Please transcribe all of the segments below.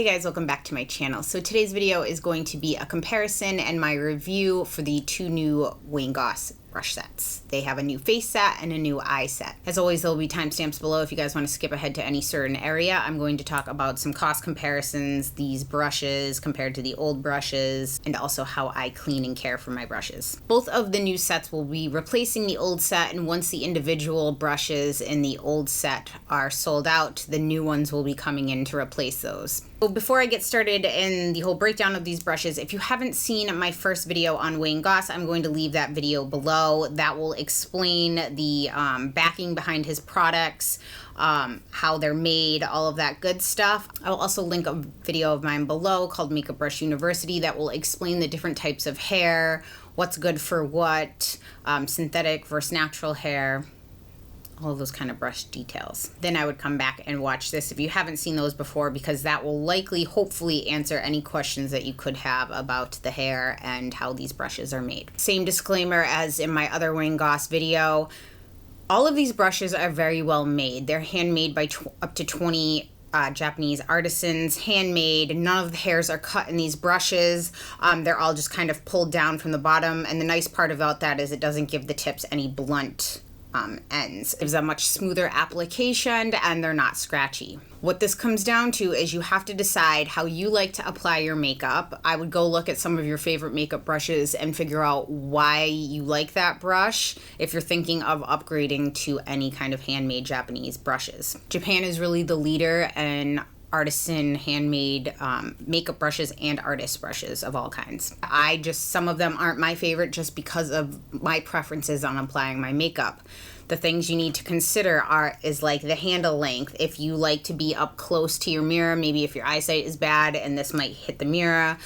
Hey guys, welcome back to my channel. So today's video is going to be a comparison and my review for the two new Goss brush sets. They have a new face set and a new eye set. As always, there will be timestamps below if you guys want to skip ahead to any certain area. I'm going to talk about some cost comparisons, these brushes compared to the old brushes, and also how I clean and care for my brushes. Both of the new sets will be replacing the old set, and once the individual brushes in the old set are sold out, the new ones will be coming in to replace those. So before I get started in the whole breakdown of these brushes, if you haven't seen my first video on Goss, I'm going to leave that video below. That will explain the backing behind his products, how they're made, all of that good stuff. I'll also link a video of mine below called Makeup Brush University that will explain the different types of hair, what's good for what, synthetic versus natural hair, all of those kind of brush details. Then I would come back and watch this if you haven't seen those before, because that will likely, hopefully, answer any questions that you could have about the hair and how these brushes are made. Same disclaimer as in my other Goss video. All of these brushes are very well made. They're handmade by up to 20 Japanese artisans, handmade. None of the hairs are cut in these brushes. They're all just kind of pulled down from the bottom. And the nice part about that is it doesn't give the tips any blunt ends. It gives a much smoother application and they're not scratchy. What this comes down to is you have to decide how you like to apply your makeup. I would go look at some of your favorite makeup brushes and figure out why you like that brush if you're thinking of upgrading to any kind of handmade Japanese brushes. Japan is really the leader in artisan handmade makeup brushes and artist brushes of all kinds. Some of them aren't my favorite just because of my preferences on applying my makeup. The things you need to consider is like the handle length. If you like to be up close to your mirror, maybe if your eyesight is bad and this might hit the mirror,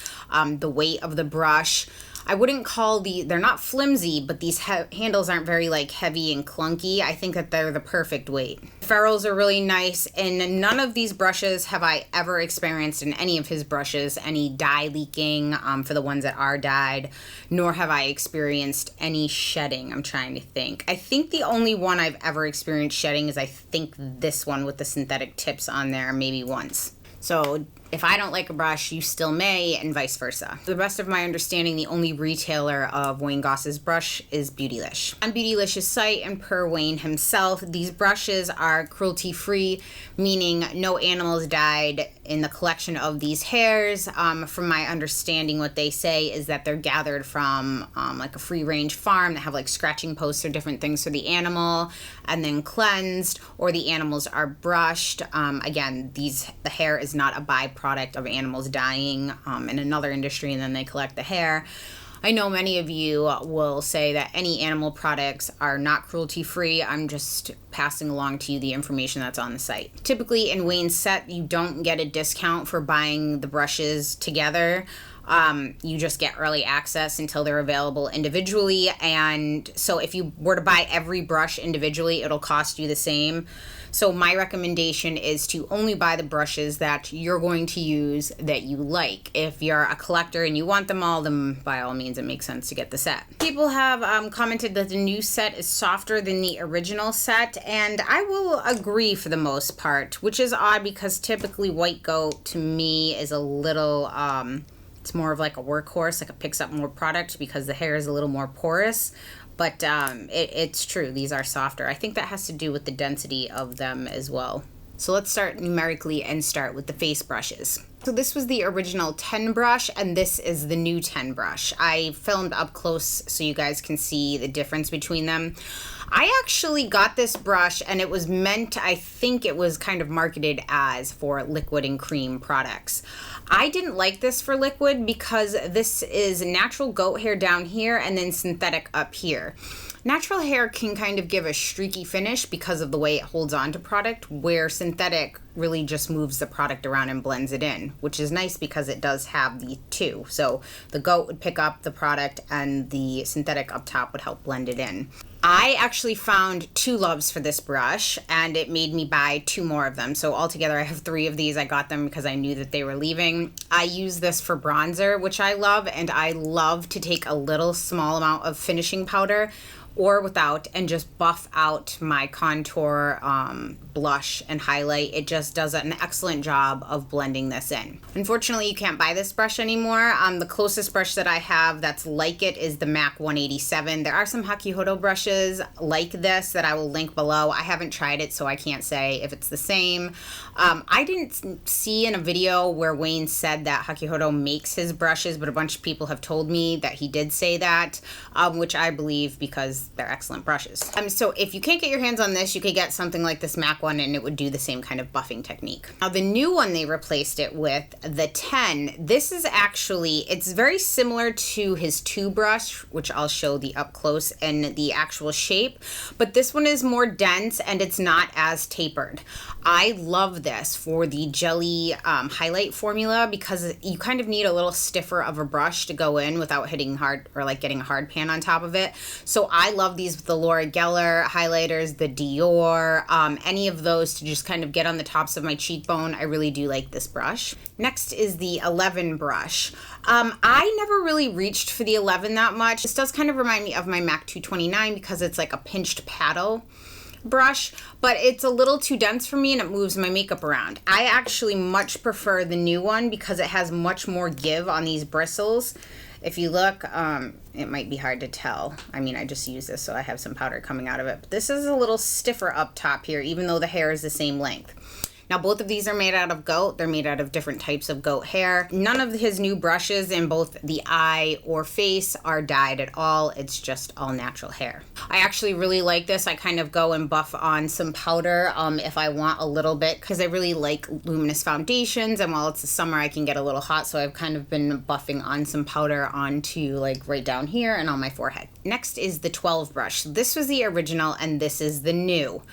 the weight of the brush. I wouldn't call they're not flimsy, but these handles aren't very like heavy and clunky. I think that they're the perfect weight. Ferrules are really nice, and none of these brushes have I ever experienced in any of his brushes any dye leaking for the ones that are dyed, nor have I experienced any shedding. I'm trying to think. I think the only one I've ever experienced shedding is I think this one with the synthetic tips on there, maybe once. So if I don't like a brush, you still may, and vice versa. To the best of my understanding, the only retailer of Goss's brush is Beautylish. On Beautylish's site and per Wayne himself, these brushes are cruelty-free, meaning no animals died in the collection of these hairs. From my understanding, what they say is that they're gathered from like a free-range farm that have like scratching posts or different things for the animal, and then cleansed, or the animals are brushed. Again, the hair is not a byproduct of animals dying in another industry, and then they collect the hair. I know many of you will say that any animal products are not cruelty-free. I'm just passing along to you the information that's on the site. Typically in Wayne's set, you don't get a discount for buying the brushes together. You just get early access until they're available individually, and so if you were to buy every brush individually, it'll cost you the same. So my recommendation is to only buy the brushes that you're going to use that you like. If you're a collector and you want them all, then by all means it makes sense to get the set. People have commented that the new set is softer than the original set, and I will agree for the most part, which is odd because typically White Goat to me is a little it's more of like a workhorse, like it picks up more product because the hair is a little more porous. But it's true, these are softer. I think that has to do with the density of them as well. So let's start numerically and start with the face brushes. So this was the original 10 brush, and this is the new 10 brush. I filmed up close so you guys can see the difference between them. I actually got this brush, and it was meant, I think it was kind of marketed as for liquid and cream products. I didn't like this for liquid because this is natural goat hair down here and then synthetic up here. Natural hair can kind of give a streaky finish because of the way it holds on to product, where synthetic really just moves the product around and blends it in, which is nice because it does have the two. So the goat would pick up the product and the synthetic up top would help blend it in. I actually found two loves for this brush, and it made me buy 2 more of them. So altogether I have 3 of these. I got them because I knew that they were leaving. I use this for bronzer, which I love, and I love to take a little small amount of finishing powder, or without, and just buff out my contour, blush, and highlight. It just does an excellent job of blending this in. Unfortunately, you can't buy this brush anymore. The closest brush that I have that's like it is the MAC 187. There are some Hakuhodo brushes like this that I will link below. I haven't tried it, so I can't say if it's the same. I didn't see in a video where Wayne said that Hakuhodo makes his brushes, but a bunch of people have told me that he did say that, which I believe because they're excellent brushes. So if you can't get your hands on this, you could get something like this MAC one and it would do the same kind of buffing technique. Now the new one they replaced it with, the 10. This is actually, it's very similar to his 2 brush, which I'll show the up close and the actual shape, but this one is more dense and it's not as tapered. I love this for the jelly highlight formula because you kind of need a little stiffer of a brush to go in without hitting hard or like getting a hard pan on top of it. So I love these with the Laura Geller highlighters, the Dior, any of those to just kind of get on the tops of my cheekbone. I really do like this brush. Next is the 11 brush. I never really reached for the 11 that much. This does kind of remind me of my MAC 229 because it's like a pinched paddle brush, but it's a little too dense for me and it moves my makeup around. I actually much prefer the new one because it has much more give on these bristles. If you look, it might be hard to tell. I mean, I just use this so I have some powder coming out of it. But this is a little stiffer up top here, even though the hair is the same length. Now, both of these are made out of goat. They're made out of different types of goat hair. None of his new brushes in both the eye or face are dyed at all. It's just all natural hair. I actually really like this. I kind of go and buff on some powder if I want a little bit because I really like luminous foundations. And while it's the summer, I can get a little hot. So I've kind of been buffing on some powder onto like right down here and on my forehead. Next is the 12 brush. This was the original and this is the new.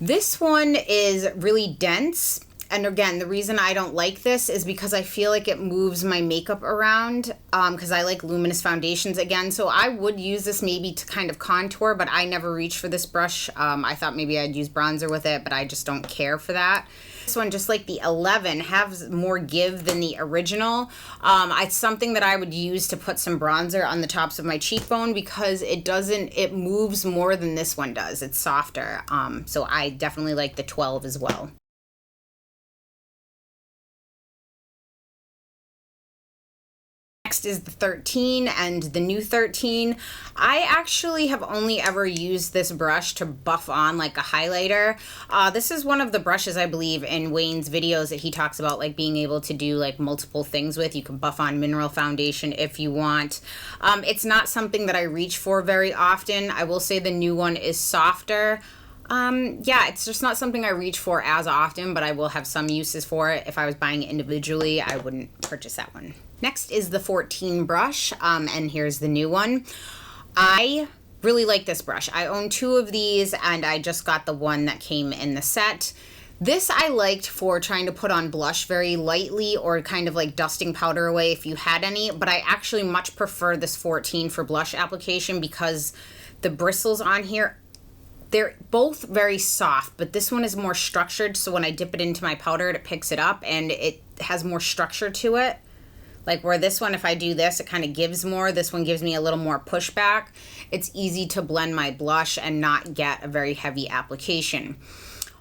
This one is really dense, and again, the reason I don't like this is because I feel like it moves my makeup around because I like luminous foundations again, so I would use this maybe to kind of contour, but I never reach for this brush. I thought maybe I'd use bronzer with it, but I just don't care for that. This one, just like the 11, has more give than the original. It's something that I would use to put some bronzer on the tops of my cheekbone because it moves more than this one does. It's softer. So I definitely like the 12 as well. Next is the 13 and the new 13. I actually have only ever used this brush to buff on like a highlighter. This is one of the brushes I believe in Wayne's videos that he talks about like being able to do like multiple things with. You can buff on mineral foundation if you want. It's not something that I reach for very often. I will say the new one is softer. Yeah, it's just not something I reach for as often, but I will have some uses for it. If I was buying it individually, I wouldn't purchase that one. Next is the 14 brush, and here's the new one. I really like this brush. I own 2 of these, and I just got the one that came in the set. This I liked for trying to put on blush very lightly or kind of like dusting powder away if you had any, but I actually much prefer this 14 for blush application because the bristles on here, they're both very soft, but this one is more structured, so when I dip it into my powder, it picks it up and it has more structure to it. Like where this one, if I do this, it kind of gives more. This one gives me a little more pushback. It's easy to blend my blush and not get a very heavy application.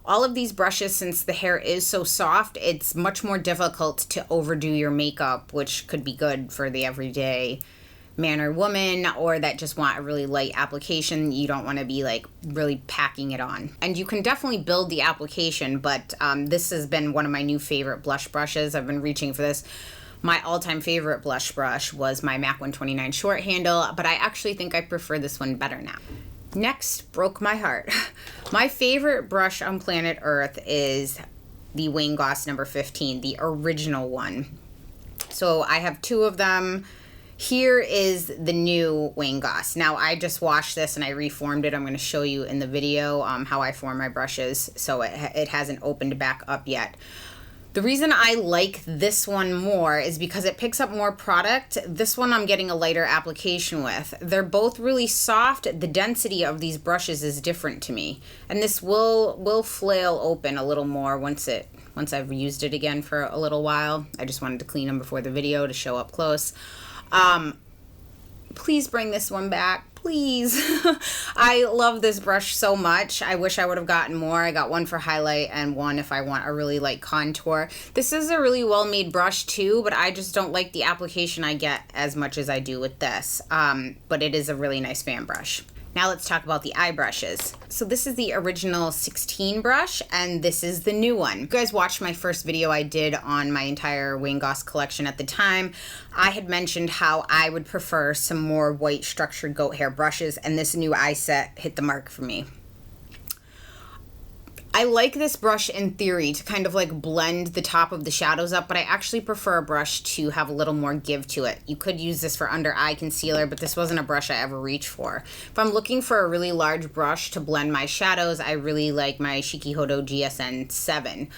All of these brushes, since the hair is so soft, it's much more difficult to overdo your makeup, which could be good for the everyday man or woman, or that just want a really light application. You don't want to be like really packing it on. And you can definitely build the application, but this has been one of my new favorite blush brushes. I've been reaching for this. My all-time favorite blush brush was my MAC 129 short handle, but I actually think I prefer this one better now. Next, broke my heart. My favorite brush on planet Earth is the Wayne Goss number 15, the original one. So I have 2 of them. Here is the new Wayne Goss. Now I just washed this and I reformed it. I'm going to show you in the video how I form my brushes, so it hasn't opened back up yet. The reason I like this one more is because it picks up more product. This one I'm getting a lighter application with. They're both really soft. The density of these brushes is different to me. And this will flail open a little more once I've used it again for a little while. I just wanted to clean them before the video to show up close. Please bring this one back. please. I love this brush so much. I wish I would have gotten more. I got one for highlight and one if I want a really light contour. This is a really well-made brush too, but I just don't like the application I get as much as I do with this. But it is a really nice fan brush. Now let's talk about the eye brushes. So this is the original 16 brush, and this is the new one. You guys watched my first video I did on my entire Wayne Goss collection at the time. I had mentioned how I would prefer some more white structured goat hair brushes, and this new eye set hit the mark for me. I like this brush in theory to kind of like blend the top of the shadows up, but I actually prefer a brush to have a little more give to it. You could use this for under eye concealer, but this wasn't a brush I ever reached for. If I'm looking for a really large brush to blend my shadows, I really like my Shiki-Hodo GSN 7.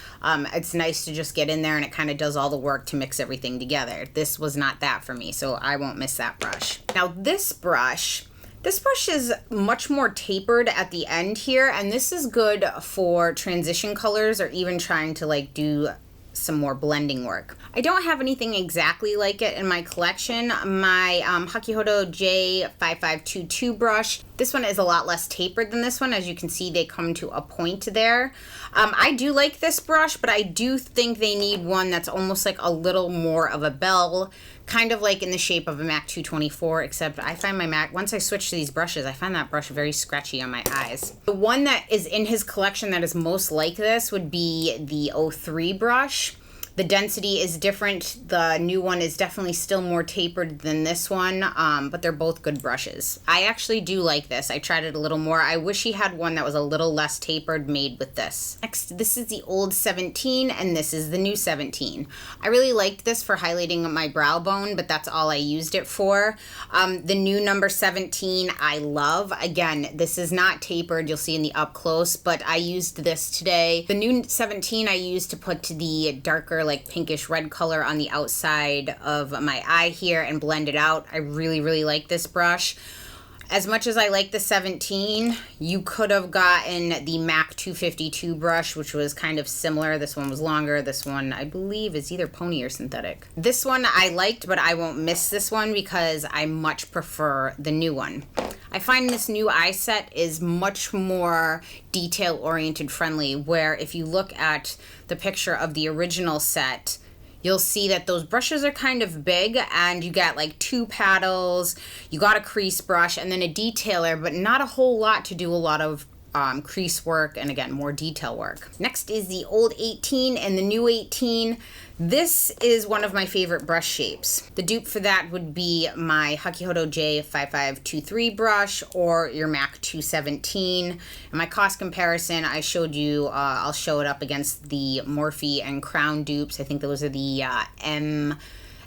It's nice to just get in there and it kind of does all the work to mix everything together. This was not that for me, so I won't miss that brush. Now this brush is much more tapered at the end here, and this is good for transition colors or even trying to like do some more blending work. I don't have anything exactly like it in my collection. My Shiki-Hodo J5522 brush, this one is a lot less tapered than this one. As you can see, they come to a point there. I do like this brush, but I do think they need one that's almost like a little more of a bell, kind of like in the shape of a MAC 224, except I find my MAC, once I switch to these brushes, I find that brush very scratchy on my eyes. The one that is in his collection that is most like this would be the 03 brush. The density is different. The new one is definitely still more tapered than this one, but they're both good brushes. I actually do like this. I tried it a little more. I wish he had one that was a little less tapered made with this. Next, this is the old 17 and this is the new 17. I really liked this for highlighting my brow bone, but that's all I used it for. The new number 17 I love. Again, this is not tapered. You'll see in the up close, but I used this today. The new 17 I used to put the darker like pinkish red color on the outside of my eye here and blend it out. I really, really like this brush. As much as I like the 17, you could have gotten the MAC 252 brush, which was kind of similar. This one was longer. This one, I believe, is either pony or synthetic. This one I liked, but I won't miss this one because I much prefer the new one. I find this new eye set is much more detail-oriented friendly, where if you look at the picture of the original set, you'll see that those brushes are kind of big and you got like 2 paddles, you got a crease brush and then a detailer, but not a whole lot to do a lot of crease work and again, more detail work. Next is the old 18 and the new 18. This is one of my favorite brush shapes. The dupe for that would be my Shiki-Hodo J5523 brush or your MAC 217. And my cost comparison, I showed you, I'll show it up against the Morphe and Crown dupes. I think those are the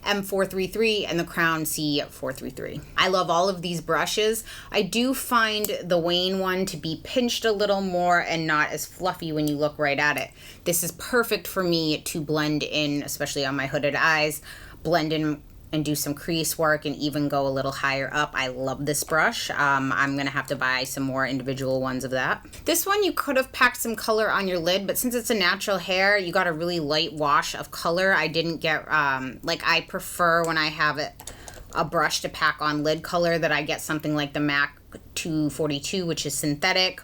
M433 and the Crown C433. I love all of these brushes. I do find the Wayne one to be pinched a little more and not as fluffy when you look right at it. This is perfect for me to blend in, especially on my hooded eyes, blend in and do some crease work and even go a little higher up. I love this brush. I'm gonna have to buy some more individual ones of that. This one you could have packed some color on your lid, but since it's a natural hair, you got a really light wash of color. I didn't get, like I prefer when I have a brush to pack on lid color that I get something like the MAC 242, which is synthetic,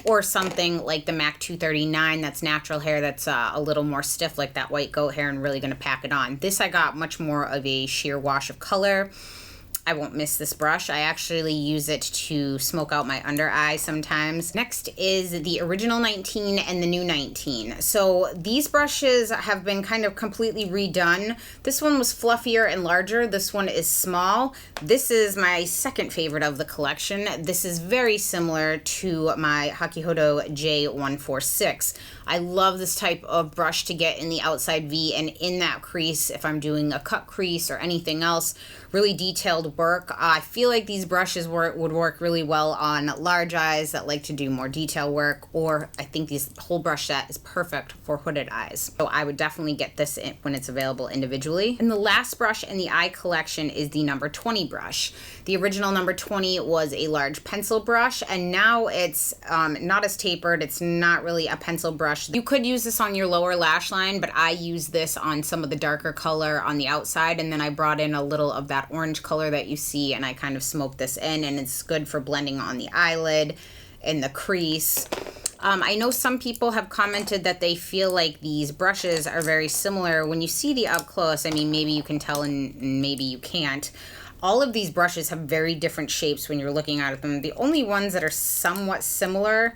or something like the MAC 239 that's natural hair that's a little more stiff like that white goat hair and really gonna pack it on. This I got much more of a sheer wash of color. I won't miss this brush. I actually use it to smoke out my under eye sometimes. Next is the original 19 and the new 19. So these brushes have been kind of completely redone. This one was fluffier and larger. This one is small. This is my second favorite of the collection. This is very similar to my Shiki-Hodo J146. I love this type of brush to get in the outside V and in that crease if I'm doing a cut crease or anything else, really detailed work. I feel like these brushes would work really well on large eyes that like to do more detail work, or I think this whole brush set is perfect for hooded eyes. So I would definitely get this when it's available individually. And the last brush in the eye collection is the number 20 brush. The original number 20 was a large pencil brush, and now it's not as tapered. It's not really a pencil brush. You could use this on your lower lash line, but I use this on some of the darker color on the outside, and then I brought in a little of that orange color that that you see, and I kind of smoke this in, and it's good for blending on the eyelid and the crease. I know some people have commented that they feel like these brushes are very similar. When you see the up close, I mean, maybe you can tell and maybe you can't. All of these brushes have very different shapes when you're looking at them. The only ones that are somewhat similar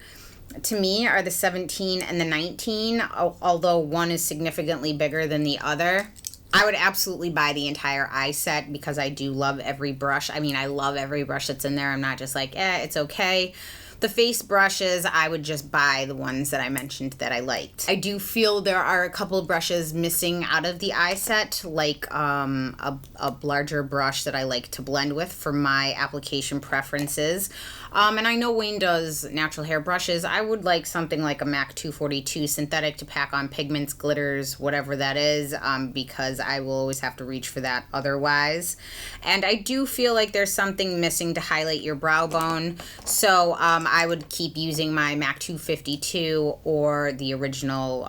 to me are the 17 and the 19, although one is significantly bigger than the other. I would absolutely buy the entire eye set because I do love every brush. I mean, I love every brush that's in there. I'm not just like, it's okay. The face brushes, I would just buy the ones that I mentioned that I liked. I do feel there are a couple of brushes missing out of the eye set, like a larger brush that I like to blend with for my application preferences. And I know Wayne does natural hair brushes. I would like something like a MAC 242 synthetic to pack on pigments, glitters, whatever that is, because I will always have to reach for that otherwise. And I do feel like there's something missing to highlight your brow bone. So I would keep using my MAC 252 or the original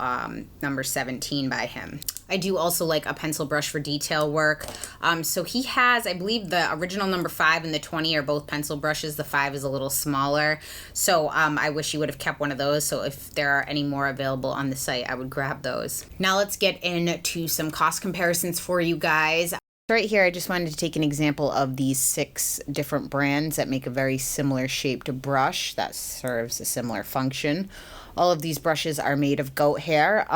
number 17 by him. I do also like a pencil brush for detail work. So he has, I believe the original number 5 and the 20 are both pencil brushes. The 5 is a little smaller. So I wish you would have kept one of those. So if there are any more available on the site, I would grab those. Now let's get into some cost comparisons for you guys. Right here, I just wanted to take an example of these 6 different brands that make a very similar shaped brush that serves a similar function. All of these brushes are made of goat hair.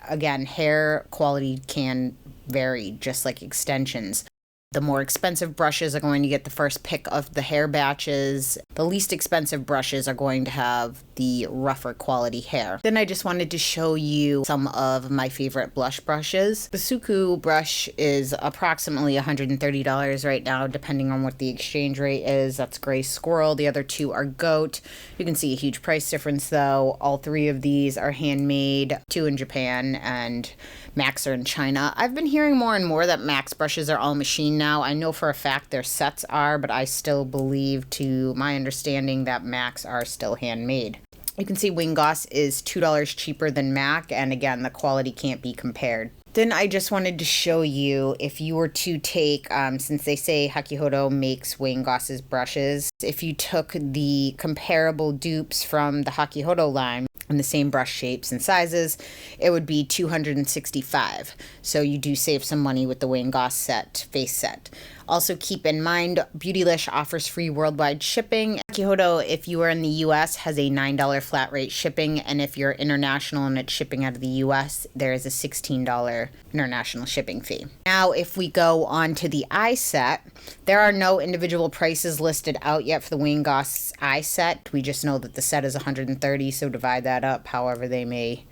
Again, hair quality can vary, just like extensions. The more expensive brushes are going to get the first pick of the hair batches. The least expensive brushes are going to have the rougher quality hair. Then I just wanted to show you some of my favorite blush brushes. The Suku brush is approximately $130 right now, depending on what the exchange rate is. That's Gray Squirrel. The other 2 are Goat. You can see a huge price difference though. All 3 of these are handmade, 2 in Japan and Max are in China. I've been hearing more and more that Max brushes are all machine now. I know for a fact their sets are, but I still believe, to my understanding, that Max are still handmade. You can see Wayne Goss is $2 cheaper than MAC, and again, the quality can't be compared. Then I just wanted to show you, if you were to take, since they say Hakihodo makes Wayne Goss's brushes, if you took the comparable dupes from the Hakihodo line in the same brush shapes and sizes, it would be $265. So you do save some money with the Wayne Goss set, face set. Also keep in mind, Beautylish offers free worldwide shipping. Hakihodo, if you are in the US, has a $9 flat rate shipping, and if you're international and it's shipping out of the US, there is a $16 international shipping fee. Now, if we go on to the eye set, there are no individual prices listed out yet for the Wayne Goss eye set. We just know that the set is $130, so divide that up however they may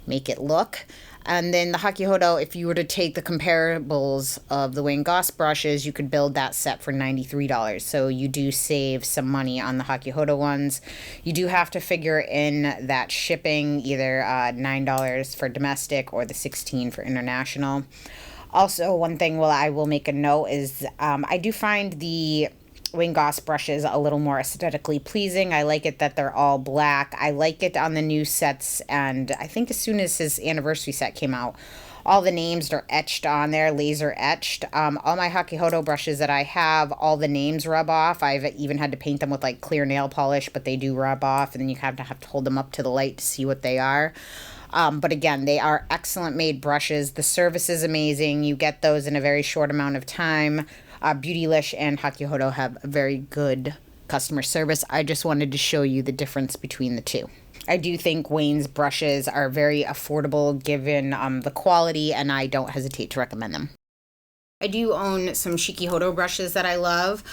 make it look. And then the Hakihodo, if you were to take the comparables of the Wayne Goss brushes, you could build that set for $93. So you do save some money on the Hakihodo ones. You do have to figure in that shipping, either $9 for domestic or the $16 for international. Also, one thing I will make a note is I do find the Wayne Goss brushes a little more aesthetically pleasing. I like it that they're all black. I like it on the new sets, and I think as soon as his anniversary set came out, all the names are etched on there, laser etched. All my Hakihodo brushes that I have, all the names rub off. I've even had to paint them with like clear nail polish, but they do rub off, and then you have to hold them up to the light to see what they are. But again, they are excellent made brushes. The service is amazing. You get those in a very short amount of time. Beautylish and Hakihodo have a very good customer service. I just wanted to show you the difference between the 2. I do think Wayne's brushes are very affordable given the quality, and I don't hesitate to recommend them. I do own some Shikihodo brushes that I love.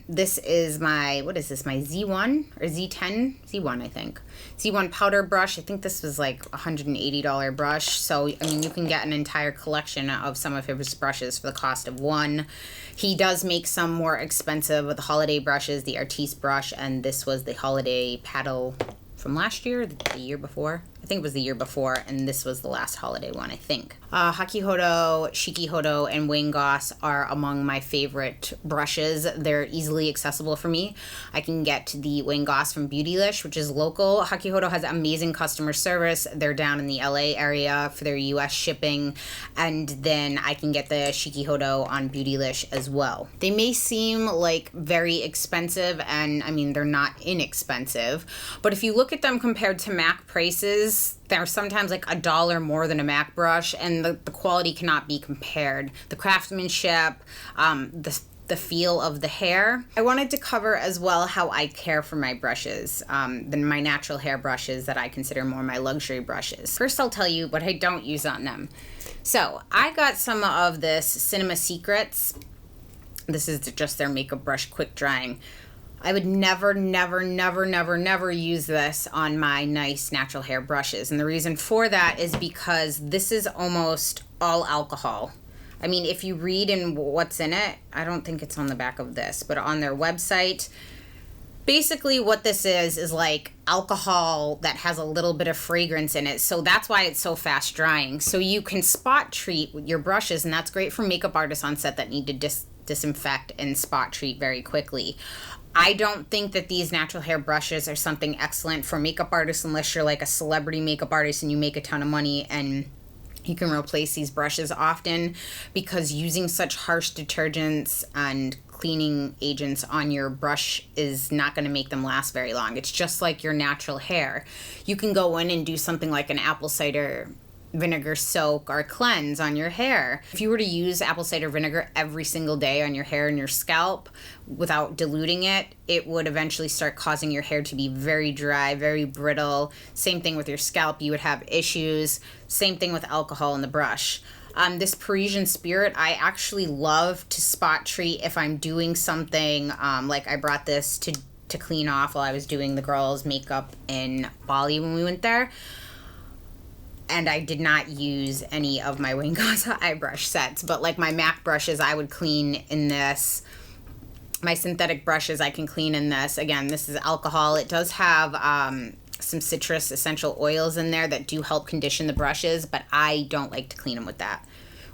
This is my, what is this, my Z1 or Z10? Z1, I think. Z1 powder brush. I think this was like a $180 brush. So, I mean, you can get an entire collection of some of his brushes for the cost of one. He does make some more expensive with the holiday brushes, the Artiste brush, and this was the holiday paddle from last year, the year before. I think it was the year before, and this was the last holiday one, I think. Hakihodo, Shikihodo, and Wayne Goss are among my favorite brushes. They're easily accessible for me. I can get the Wayne Goss from Beautylish, which is local. Hakihodo has amazing customer service. They're down in the LA area for their US shipping, and then I can get the Shikihodo on Beautylish as well. They may seem like very expensive, and I mean, they're not inexpensive, but if you look at them compared to MAC prices, they're sometimes like $1 more than a MAC brush, and the quality cannot be compared. The craftsmanship, the feel of the hair. I wanted to cover as well how I care for my brushes, my natural hair brushes that I consider more my luxury brushes. First, I'll tell you what I don't use on them. So I got some of this Cinema Secrets. This is just their makeup brush quick drying. I would never use this on my nice natural hair brushes. And the reason for that is because this is almost all alcohol. I mean, if you read in what's in it, I don't think it's on the back of this, but on their website, basically what this is like alcohol that has a little bit of fragrance in it. So that's why it's so fast drying. So you can spot treat your brushes, and that's great for makeup artists on set that need to disinfect and spot treat very quickly. I don't think that these natural hair brushes are something excellent for makeup artists unless you're like a celebrity makeup artist and you make a ton of money and you can replace these brushes often, because using such harsh detergents and cleaning agents on your brush is not going to make them last very long. It's just like your natural hair. You can go in and do something like an apple cider vinegar soak or cleanse on your hair. If you were to use apple cider vinegar every single day on your hair and your scalp without diluting it, it would eventually start causing your hair to be very dry, very brittle. Same thing with your scalp, you would have issues. Same thing with alcohol in the brush. This Parisian Spirit, I actually love to spot treat if I'm doing something, like I brought this to clean off while I was doing the girls' makeup in Bali when we went there. And I did not use any of my Wayne Goss eye brush sets, but like my MAC brushes, I would clean in this. My synthetic brushes, I can clean in this. Again, this is alcohol. It does have some citrus essential oils in there that do help condition the brushes, but I don't like to clean them with that.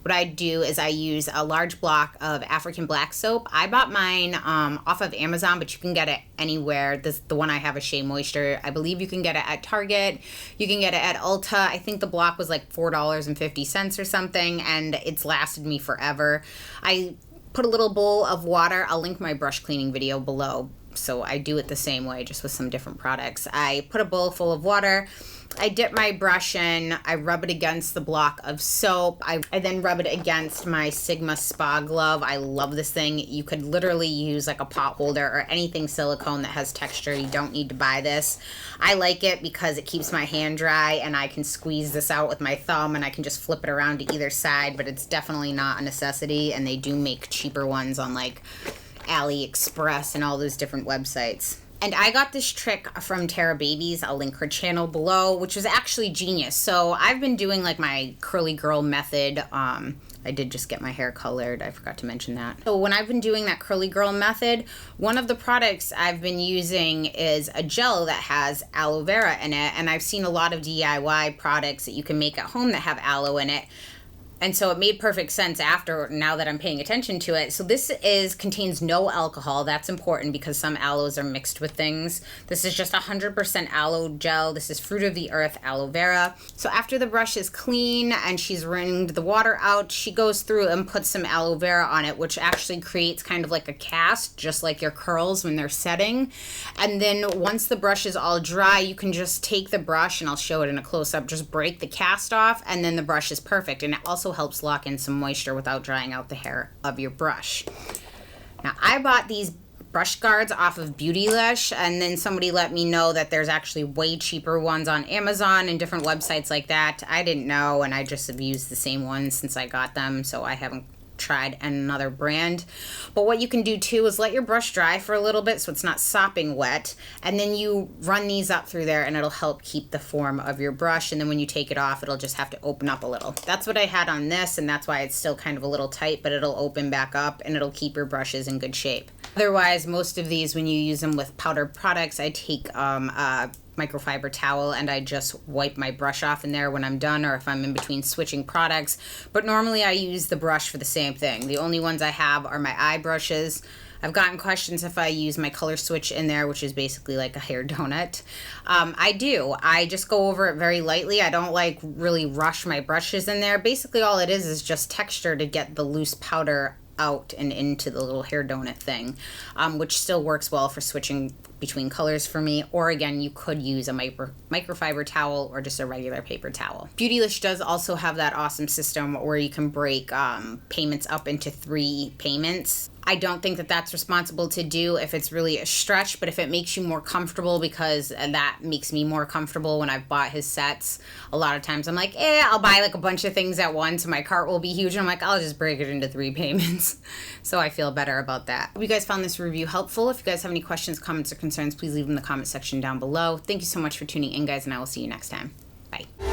What I do is I use a large block of African black soap. I bought mine off of Amazon, but you can get it anywhere. The one I have is Shea Moisture. I believe you can get it at Target. You can get it at Ulta. I think the block was like $4.50 or something, and it's lasted me forever. I put a little bowl of water. I'll link my brush cleaning video below. So I do it the same way, just with some different products. I put a bowl full of water. I dip my brush in, I rub it against the block of soap. I then rub it against my Sigma Spa glove. I love this thing. You could literally use like a pot holder or anything silicone that has texture. You don't need to buy this. I like it because it keeps my hand dry, and I can squeeze this out with my thumb and I can just flip it around to either side, but it's definitely not a necessity, and they do make cheaper ones on like AliExpress and all those different websites. And I got this trick from Tarababyz. I'll link her channel below, which was actually genius. So I've been doing like my curly girl method. I did just get my hair colored. I forgot to mention that. So when I've been doing that curly girl method, one of the products I've been using is a gel that has aloe vera in it. And I've seen a lot of DIY products that you can make at home that have aloe in it. And so it made perfect sense now that I'm paying attention to it. So this contains no alcohol. That's important because some aloes are mixed with things. This is just 100% aloe gel. This is fruit of the earth aloe vera. So after the brush is clean and she's wringed the water out, she goes through and puts some aloe vera on it, which actually creates kind of like a cast, just like your curls when they're setting. And then once the brush is all dry, you can just take the brush, and I'll show it in a close-up, just break the cast off, and then the brush is perfect. And it also helps lock in some moisture without drying out the hair of your brush. Now, I bought these brush guards off of Beautylish, and then somebody let me know that there's actually way cheaper ones on Amazon and different websites like that. I didn't know, and I just have used the same ones since I got them, so I haven't tried another brand. But what you can do too is let your brush dry for a little bit so it's not sopping wet, and then you run these up through there, and it'll help keep the form of your brush. And then when you take it off, it'll just have to open up a little. That's what I had on this, and that's why it's still kind of a little tight, but it'll open back up and it'll keep your brushes in good shape. Otherwise, most of these, when you use them with powdered products, I take a microfiber towel and I just wipe my brush off in there when I'm done, or if I'm in between switching products. But normally I use the brush for the same thing. The only ones I have are my eye brushes. I've gotten questions if I use my color switch in there, which is basically like a hair donut. I do. I just go over it very lightly. I don't like really rush my brushes in there. Basically all it is just texture to get the loose powder out and into the little hair donut thing, which still works well for switching between colors for me. Or again, you could use a microfiber towel or just a regular paper towel. Beautylish does also have that awesome system where you can break payments up into 3 payments. I don't think that that's responsible to do if it's really a stretch, but if it makes you more comfortable, because that makes me more comfortable when I've bought his sets. A lot of times I'm like, I'll buy like a bunch of things at once and my cart will be huge. And I'm like, I'll just break it into 3 payments. So I feel better about that. Hope you guys found this review helpful. If you guys have any questions, comments, or concerns, please leave them in the comment section down below. Thank you so much for tuning in, guys, and I will see you next time. Bye.